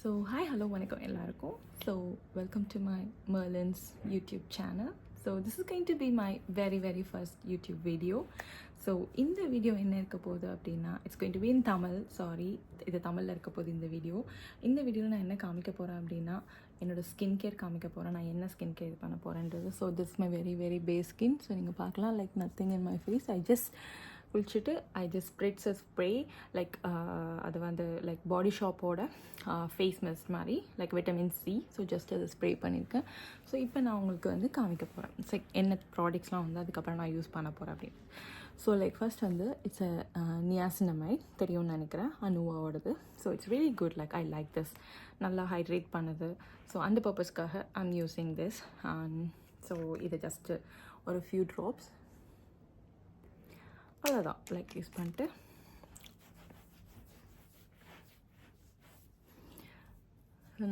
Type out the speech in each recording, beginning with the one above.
So hi hello வணக்கம் எல்லாருக்கும். So welcome to my Merlin's YouTube channel. So this is going to be my very first YouTube video. So இந்த video என்ன இருக்க போகுது அப்படின்னா, it's going to be in Tamil. Sorry, இது தமிழில் இருக்க போகுது இந்த வீடியோ. இந்த வீடியோவில் நான் என்ன காமிக்க போகிறேன் அப்படின்னா, என்னோடய ஸ்கின் கேர் காமிக்க போகிறேன். நான் என்ன ஸ்கின் கேர் பண்ண போகிறேன்றது. So this my very base skin. So நீங்கள் பார்க்கலாம், like nothing in my face. குளிச்சுட்டு I just spreads a spray, like அது வந்து லைக் பாடி ஷாப்போட ஃபேஸ் மிஸ்ட் மாதிரி, like vitamin C. So just அதை ஸ்ப்ரே பண்ணியிருக்கேன். ஸோ இப்போ நான் உங்களுக்கு வந்து காமிக்க போகிறேன் லைக் என்ன ப்ராடக்ட்ஸ்லாம் வந்து அதுக்கப்புறம் நான் யூஸ் பண்ண போகிறேன் அப்படின்னு. ஸோ லைக் ஃபர்ஸ்ட் வந்து இட்ஸ் அ நியாசினமைட், தெரியும்னு நினைக்கிறேன், அனுவாவோடது. So it's very good, like I like this. நல்லா ஹைட்ரேட் பண்ணுது. ஸோ அந்த பர்பஸ்க்காக ஐம் யூஸிங் திஸ். ஸோ இதை ஜஸ்ட்டு ஒரு ஃபியூ ட்ராப்ஸ் அவ்வளோதான் லைக் யூஸ் பண்ணிட்டு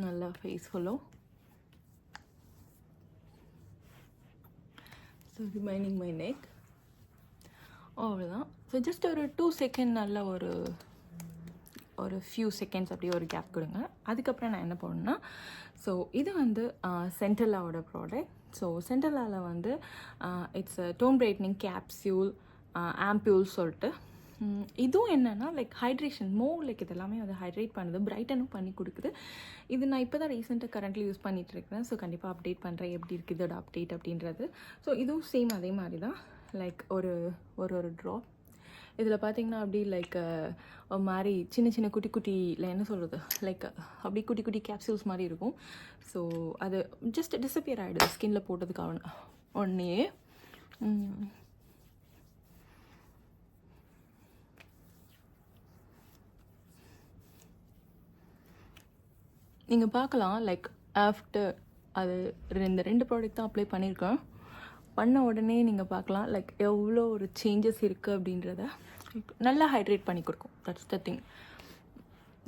நல்லா ஃபேஸ் ஃபுல்லும். ஸோ ரிமைனிங் மை நெக் அவ்வளோதான். ஸோ ஜஸ்ட் ஒரு 2 செகண்ட் நல்ல ஒரு ஃபியூ செகண்ட்ஸ் அப்படியே ஒரு கேப் கொடுங்க. அதுக்கப்புறம் நான் என்ன பண்ணணுன்னா, ஸோ இது வந்து சென்டலாவோட ப்ராடக்ட். ஸோ சென்டலாவில் வந்து இட்ஸ் டோன் பிரைட்னிங் கேப்சியூல் ஆம்பியூல் சொல்லிட்டு. இதுவும் என்னென்னா லைக் ஹைட்ரேஷன் லைக் இது எல்லாமே வந்து ஹைட்ரேட் பண்ணுது, பிரைட்டனும் பண்ணி கொடுக்குது. இது நான் இப்போ தான் ரீசெண்டாக கரண்ட்லி யூஸ் பண்ணிகிட்ருக்கேன். ஸோ கண்டிப்பாக அப்டேட் பண்ணுறேன் எப்படி இருக்குது இதோட அப்டேட் அப்படின்றது. ஸோ இதுவும் சேம் அதே மாதிரி தான், லைக் ஒரு ட்ராப். இதில் பார்த்தீங்கன்னா அப்படி லைக் ஒரு மாதிரி சின்ன குட்டியில் என்ன சொல்கிறது, லைக் அப்படி குட்டி கேப்சூல்ஸ் மாதிரி இருக்கும். ஸோ அது ஜஸ்ட் டிஸப்பியர் ஆகிடுது ஸ்கின்ல போட்டதுக்காக உடனே. நீங்கள் பார்க்கலாம், லைக் ஆஃப்டர் அது இந்த 2 ப்ராடக்ட் தான் அப்ளை பண்ணியிருக்கேன். பண்ண உடனே நீங்கள் பார்க்கலாம் லைக் எவ்வளோ ஒரு சேஞ்சஸ் இருக்குது அப்படின்றத. நல்லா ஹைட்ரேட் பண்ணி கொடுக்கும், that's the thing.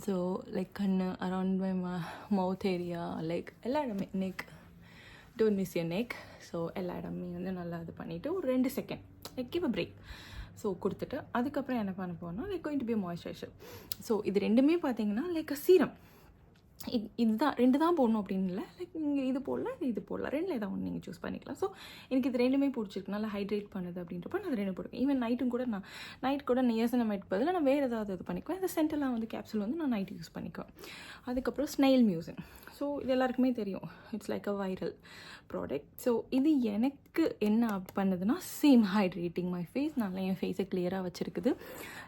So like கண்ணு, around my mouth area, like எல்லா இடமே, neck, don't miss your neck. So எல்லா இடமே வந்து நல்லா இது பண்ணிவிட்டு ஒரு 2 second like give a break. So கொடுத்துட்டு அதுக்கப்புறம் என்ன பண்ண போனால் like going to be moisturiser. So இது ரெண்டுமே பார்த்தீங்கன்னா லைக் சீரம். இதுதான் 2 தான் போடணும் அப்படின்னு இல்லை, லைக் நீங்கள் இது போடலாம் இது போடலாம், 2ல் ஏதாவது ஒன்று நீங்கள் சூஸ் பண்ணிக்கலாம். ஸோ எனக்கு இது 2மே பிடிச்சிருக்கு, நல்லா ஹைட்ரேட் பண்ணுது அப்படின்றப்ப நான் 2 போடுவேன். ஈவன் நைட்டும் கூட நான் நைட் கூட நியாசினமைட் பதில் நான் வேறு ஏதாவது இது பண்ணிக்குவேன். இந்த சென்டெல்லாம் வந்து கேப்சூல் வந்து நான் நைட் யூஸ் பண்ணிக்குவேன். அதுக்கப்புறம் ஸ்னைல் மியூசின். ஸோ இது எல்லாருக்குமே தெரியும், it's like a viral product. So இது எனக்கு என்ன பண்ணுதுன்னா, சேம் ஹைட்ரேட்டிங் மை ஃபேஸ், நல்லா என் ஃபேஸை கிளியராக வச்சுருக்குது.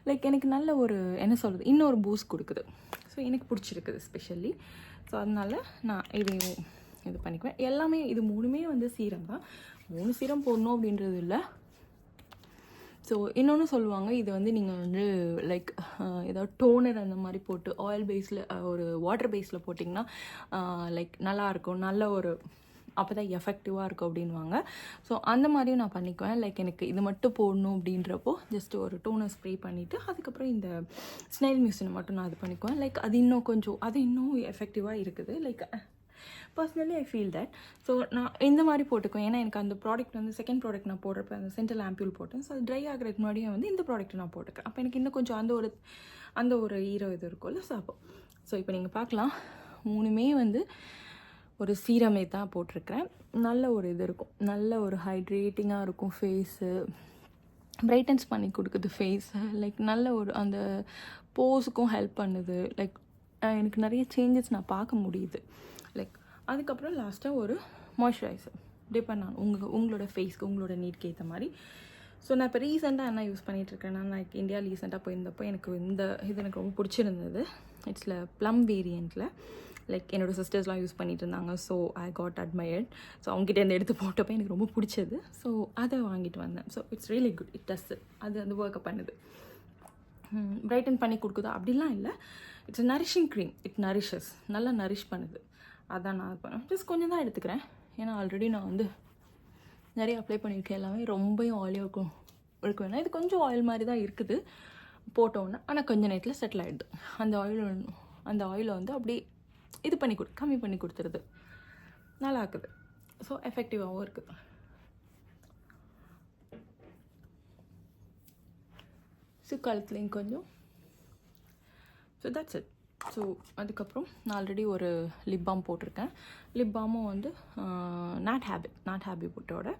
லைக் எனக்கு நல்ல ஒரு என்ன சொல்கிறது, இன்னொரு பூஸ்ட் கொடுக்குது. ஸோ எனக்கு பிடிச்சிருக்குது ஸ்பெஷலி. ஸோ அதனால் நான் இதையும் இது பண்ணிக்குவேன். எல்லாமே இது 3மே வந்து சீரம் தான், 3 சீரம் போடணும் அப்படின்றது இல்லை. ஸோ இன்னொன்று சொல்லுவாங்க, இது வந்து நீங்கள் வந்து லைக் ஏதாவது டோனர் அந்த மாதிரி போட்டு ஆயில் பேஸில் ஒரு வாட்டர் பேஸில் போட்டிங்கன்னா லைக் நல்லாயிருக்கும், நல்ல ஒரு அப்போ தான் எஃபெக்டிவாக இருக்கும் அப்படின்வாங்க. ஸோ அந்த மாதிரியும் நான் பண்ணிக்குவேன். லைக் எனக்கு இது மட்டும் போடணும் அப்படின்றப்போ ஜஸ்ட் ஒரு டோனர் ஸ்ப்ரே பண்ணிவிட்டு அதுக்கப்புறம் இந்த ஸ்னைல் மியூசினை மட்டும் நான் இது பண்ணிக்குவேன். லைக் அது இன்னும் எஃபெக்டிவாக இருக்குது. Like personally I feel that. So நான் இந்த மாதிரி போட்டுக்குவேன். ஏன்னா எனக்கு அந்த ப்ராடக்ட் வந்து செகண்ட் ப்ராடக்ட் நான் போடுறப்ப அந்த சென்ட்ரல் ஆம்பியூல் போட்டேன். ஸோ அது ட்ரை ஆகிறதுக்கு முன்னாடியே வந்து இந்த ப்ராடக்ட்டை நான் போட்டுக்கிறேன். அப்போ எனக்கு இன்னும் கொஞ்சம் அந்த ஒரு ஈரோ இது இருக்கும்ல. ஸோ இப்போ நீங்கள் பார்க்கலாம், 3மே வந்து ஒரு சீரமே தான் போட்டிருக்கிறேன். நல்ல ஒரு இது இருக்கும், நல்ல ஒரு ஹைட்ரேட்டிங்காக இருக்கும் ஃபேஸு, பிரைட்டன்ஸ் பண்ணி கொடுக்குது ஃபேஸை. லைக் நல்ல ஒரு அந்த போஸுக்கும் ஹெல்ப் பண்ணுது. லைக் எனக்கு நிறைய சேஞ்சஸ் நான் பார்க்க முடியுது. லைக் அதுக்கப்புறம் லாஸ்ட்டாக ஒரு மாய்ஸ்சரைசர் டிபெண்ட் ஆன் உங்களோட ஃபேஸ்க்கு, உங்களோட நீட்க்கு ஏற்ற மாதிரி. ஸோ நான் இப்போ ரீசெண்டாக என்ன யூஸ் பண்ணிகிட்ருக்கேன்னா, நான் இந்தியா ரீசெண்டாக போயிருந்தப்போ எனக்கு இது எனக்கு ரொம்ப பிடிச்சிருந்தது. இட்ஸில் ப்ளம் வேரியண்ட்டில் லைக் என்னோடய சிஸ்டர்ஸ்லாம் யூஸ் பண்ணிகிட்டு இருந்தாங்க. So I got admired. So அவங்ககிட்ட எடுத்து போட்டப்போ எனக்கு ரொம்ப பிடிச்சது. ஸோ அதை வாங்கிட்டு வந்தேன். So it's really good, it does அது அந்த ஒர்க்கை பண்ணுது. பிரைட்டன் பண்ணி கொடுக்குதா அப்படிலாம் இல்லை, it's nourishing cream, it nourishes, நல்லா நரிஷ் பண்ணுது. அதான் நான் இது பண்ணேன். ஜஸ்ட் கொஞ்சம் தான் எடுத்துக்கிறேன், ஏன்னா ஆல்ரெடி நான் வந்து நிறைய அப்ளை பண்ணியிருக்கேன். எல்லாமே ரொம்பவும் ஆயிலியாக இருக்கும் வேணாம். இது கொஞ்சம் ஆயில் மாதிரி தான் இருக்குது போட்டோன்னே, ஆனால் கொஞ்சம் நேரத்தில் செட்டில் ஆகிடுது. அந்த ஆயிலை வந்து அப்படியே இது பண்ணி கம்மி பண்ணி கொடுத்துருது, நல்லா இருக்குது. ஸோ எஃபெக்டிவாகவும் இருக்குது. ஸோ கழுத்துலேயும் கொஞ்சம். So that's it. ஸோ அதுக்கப்புறம் நான் ஆல்ரெடி ஒரு லிப் பாம் போட்டிருக்கேன். லிப் பாமும் வந்து நாட் ஹேபிட்டோட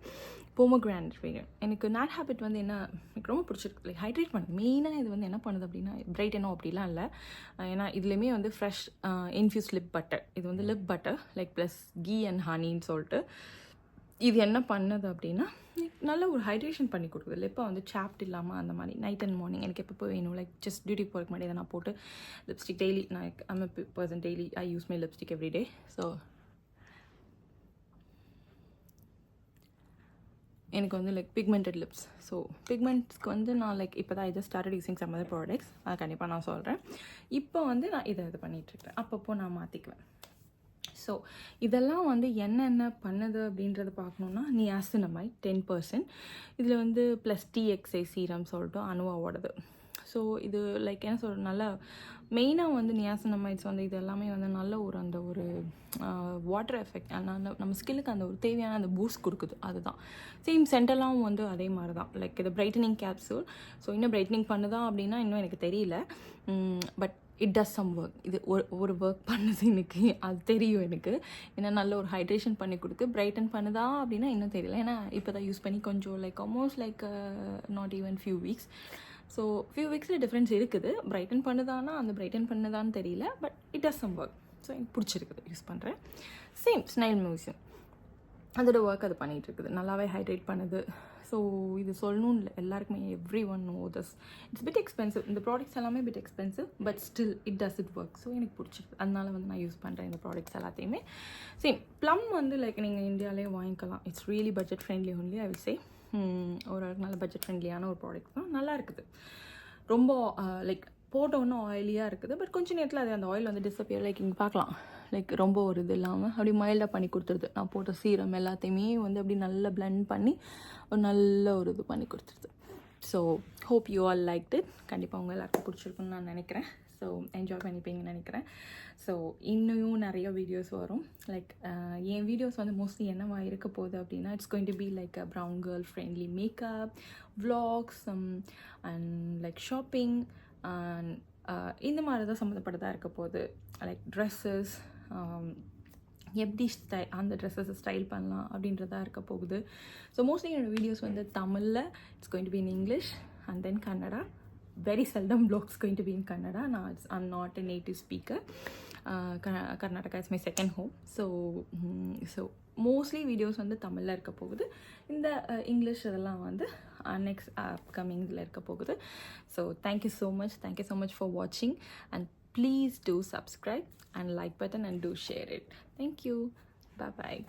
பொமோகிரானட் வேரியன்ட். எனக்கு நாட் ஹேபிட் வந்து என்ன எனக்கு ரொம்ப பிடிச்சிருக்கு, லைக் ஹைட்ரேட் பண்ணுது. மெயினாக இது வந்து என்ன பண்ணுது அப்படின்னா பிரைட்டனோ அப்படிலாம் இல்லை. ஏன்னா இதுலேயுமே வந்து ஃப்ரெஷ் இன்ஃப்யூஸ் லிப் பட்டர், இது வந்து lip butter like plus ghee and ஹனின்னு சொல்லிட்டு இது என்ன பண்ணுது அப்படின்னா நல்ல ஒரு ஹைட்ரேஷன் பண்ணி கொடுக்குது. லிப்பை வந்து சாப்ட் இல்லாமல் அந்த மாதிரி நைட் அண்ட் மார்னிங் எனக்கு எப்போ வேணும், லைக் ஜஸ்ட் டியூட்டி போகிறதுக்கு முன்னாடி நான் போட்டு லிப்ஸ்டிக் டெய்லி, நான் I'm a person daily I use my lipstick every day. So எனக்கு வந்து லைக் பிக்மெண்டட் லிப்ஸ். ஸோ பிக்மெண்ட்ஸ்க்கு வந்து நான் லைக் இப்போ தான் I just started using some other products. அது கண்டிப்பாக நான் சொல்கிறேன். இப்போ வந்து நான் இது பண்ணிகிட்ருக்கேன், அப்பப்போ நான் மாற்றிக்குவேன். ஸோ இதெல்லாம் வந்து என்னென்ன பண்ணுது அப்படின்றத பார்க்கணுன்னா நியாசினமைட் 10%, இதில் வந்து ப்ளஸ் TXA சீரம் சொல்லிட்டு அனுவாவோடது. ஸோ இது லைக் என்ன சொல்கிறது, நல்லா மெயினாக வந்து நியாசினமைட்ஸ் வந்து இது எல்லாமே வந்து நல்ல ஒரு அந்த ஒரு வாட்டர் எஃபெக்ட், அந்த நம்ம ஸ்கில்லுக்கு அந்த ஒரு தேவையான அந்த பூஸ்ட் கொடுக்குது. அதுதான் சேம் சென்டெல்லாம் வந்து அதே மாதிரி தான். லைக் இது பிரைட்டனிங் கேப்சூல். ஸோ இன்னும் பிரைட்டனிங் பண்ணுதா அப்படின்னா இன்னும் எனக்கு தெரியல. But it does some work. இது ஒரு ஒர்க் பண்ணுது எனக்கு, அது தெரியும் எனக்கு. ஏன்னா நல்ல ஒரு ஹைட்ரேஷன் பண்ணி கொடுக்கு. பிரைட்டன் பண்ணுதா அப்படின்னா இன்னும் தெரியல. ஏன்னா இப்போ தான் யூஸ் பண்ணி கொஞ்சம் like almost like not even few weeks. So few வீக்ஸில் டிஃப்ரென்ஸ் இருக்குது. பிரைட்டன் பண்ணுதானா அந்த பிரைட்டன் பண்ணுதான்னு தெரியல. But it does some work. So எனக்கு பிடிச்சிருக்குது, யூஸ் பண்ணுறேன். சேம் ஸ்னைல் மியூசியம் அதோட ஒர்க் அது பண்ணிகிட்டு இருக்குது, நல்லாவே ஹைட்ரேட் பண்ணுது. ஸோ இது சொல்லணும்னு இல்லை, எல்லாருக்குமே every one know this. It's bit expensive, இந்த ப்ராடக்ட்ஸ் எல்லாமே bit expensive, but still it does it work. So எனக்கு பிடிச்சிருக்கு, அதனால வந்து நான் யூஸ் பண்ணுறேன் இந்த ப்ராடக்ட்ஸ் எல்லாத்தையுமே. சேம் ப்ளம் வந்து லைக் நீங்கள் இந்தியாவிலே வாங்கிக்கலாம். It's really budget friendly only I will say. ஒரு நல்ல பட்ஜெட் ஃப்ரெண்ட்லியான ஒரு ப்ராடக்ட் தான், நல்லா இருக்குது. ரொம்ப லைக் போட்டோன்னு ஆயிலியாக இருக்குது, பட் கொஞ்சம் நேரத்தில் அது அந்த ஆயில் வந்து டிஸப்பியர். லைக் இங்கே பார்க்கலாம், லைக் ரொம்ப ஒரு இது இல்லாமல் அப்படி மைல்டாக பண்ணி கொடுத்துருது. நான் போட்ட சீரம் எல்லாத்தையுமே வந்து அப்படி நல்லா பிளெண்ட் பண்ணி ஒரு நல்ல ஒரு இது பண்ணி கொடுத்துருது. So hope you all like it. கண்டிப்பாக உங்கள் எல்லாருக்கும் பிடிச்சிருக்குன்னு நான் நினைக்கிறேன். ஸோ என்ஜாய் பண்ணிப்பீங்கன்னு நினைக்கிறேன். ஸோ இன்னும் நிறைய வீடியோஸ் வரும். லைக் என் வீடியோஸ் வந்து மோஸ்ட்லி என்னவா இருக்க போகுது அப்படின்னா it's going to be like a brown girl friendly makeup vlogs and like shopping and இந்த மாதிரி தான் சம்மந்தப்பட்டதாக இருக்க போகுது. லைக் ட்ரெஸ்ஸஸ் எப்படி அந்த ட்ரெஸ்ஸஸை ஸ்டைல் பண்ணலாம் அப்படின்றதாக இருக்க போகுது. ஸோ மோஸ்ட்லி என்னோடய வீடியோஸ் வந்து தமிழில், it's going to be in English and then Kannada. Very seldom vlogs going to be in Kannada. Now I'm not a native speaker. Karnataka is my second home. So mostly videos வந்து தமிழில் இருக்க போகுது. இந்த English இதெல்லாம் வந்து next அப்கமிங்கில் இருக்க போகுது. So thank you so much for watching, and please do subscribe and like button and do share it. Thank you. Bye bye.